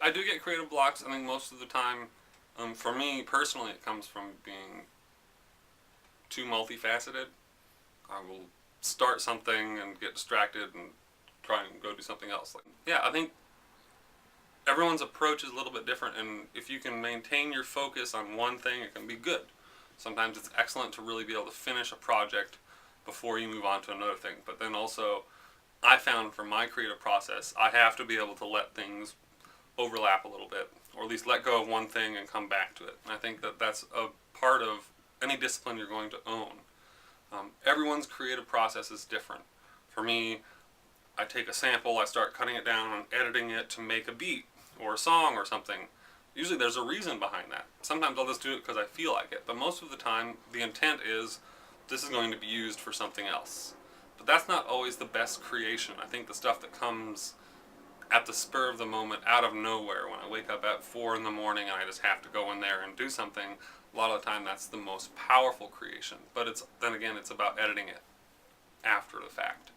I do get creative blocks. I think most of the time, for me personally, it comes from being too multifaceted. I will start something and get distracted and try and go do something else. Yeah, I think everyone's approach is a little bit different, and if you can maintain your focus on one thing, it can be good. Sometimes it's excellent to really be able to finish a project before you move on to another thing. But then also, I found for my creative process, I have to be able to let things overlap a little bit, or at least let go of one thing and come back to it. And I think that that's a part of any discipline you're going to own. Everyone's creative process is different. For me, I take a sample, I start cutting it down and editing it to make a beat or a song or something. Usually there's a reason behind that. Sometimes I'll just do it because I feel like it, but most of the time the intent is this is going to be used for something else. But that's not always the best creation. I think the stuff that comes at the spur of the moment, out of nowhere, when I wake up at 4 in the morning and I just have to go in there and do something, a lot of the time that's the most powerful creation. But then again, it's about editing it after the fact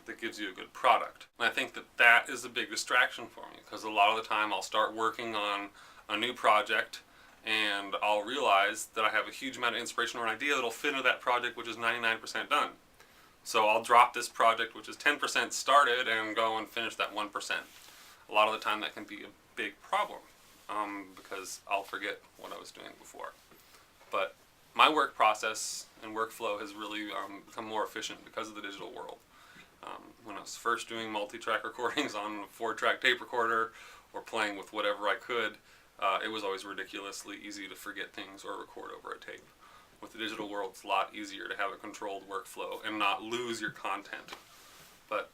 that gives you a good product. And I think that is a big distraction for me, because a lot of the time I'll start working on a new project and I'll realize that I have a huge amount of inspiration or an idea that'll fit into that project, which is 99% done. So I'll drop this project, which is 10% started, and go and finish that 1%. A lot of the time that can be a big problem, because I'll forget what I was doing before. But my work process and workflow has really become more efficient because of the digital world. When I was first doing multi-track recordings on a 4-track tape recorder, or playing with whatever I could, it was always ridiculously easy to forget things or record over a tape. With the digital world, it's a lot easier to have a controlled workflow and not lose your content. But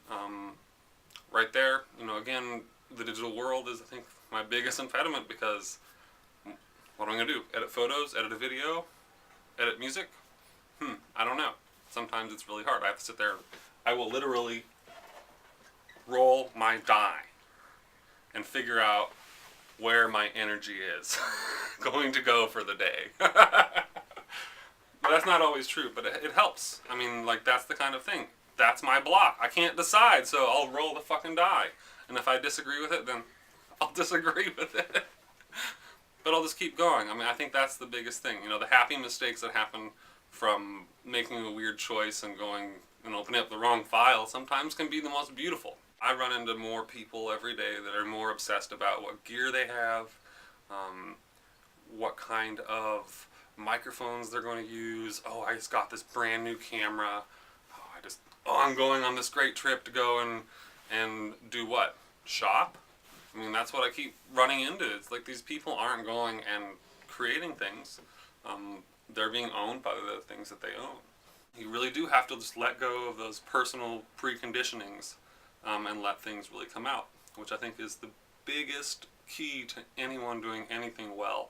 right there, again, the digital world is, I think, my biggest impediment, because what am I going to do? Edit photos, edit a video, edit music? I don't know. Sometimes it's really hard. I have to sit there. I will literally roll my die and figure out where my energy is going to go for the day. But that's not always true, but it helps. I mean, that's the kind of thing. That's my block. I can't decide, so I'll roll the fucking die. And if I disagree with it, then I'll disagree with it. But I'll just keep going. I mean, I think that's the biggest thing. The happy mistakes that happen from making a weird choice and going and opening up the wrong file sometimes can be the most beautiful. I run into more people every day that are more obsessed about what gear they have, what kind of microphones they're going to use. Oh, I just got this brand new camera. I'm going on this great trip to go and do what? Shop? I mean, that's what I keep running into. It's like these people aren't going and creating things. They're being owned by the things that they own. You really do have to just let go of those personal preconditionings and let things really come out, which I think is the biggest key to anyone doing anything well.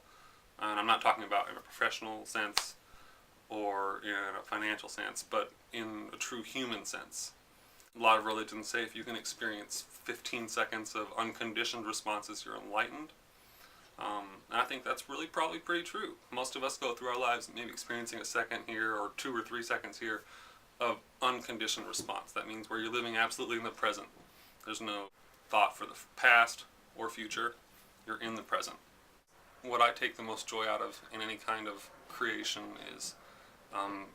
And I'm not talking about in a professional sense or in a financial sense, but in a true human sense. A lot of religions say if you can experience 15 seconds of unconditioned responses, you're enlightened. And I think that's really probably pretty true. Most of us go through our lives maybe experiencing a second here or 2 or 3 seconds here of unconditioned response. That means where you're living absolutely in the present. There's no thought for the past or future. You're in the present. What I take the most joy out of in any kind of creation is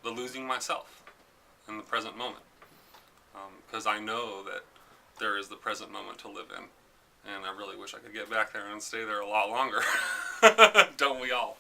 the losing myself in the present moment. Because I know that there is the present moment to live in. And I really wish I could get back there and stay there a lot longer. Don't we all?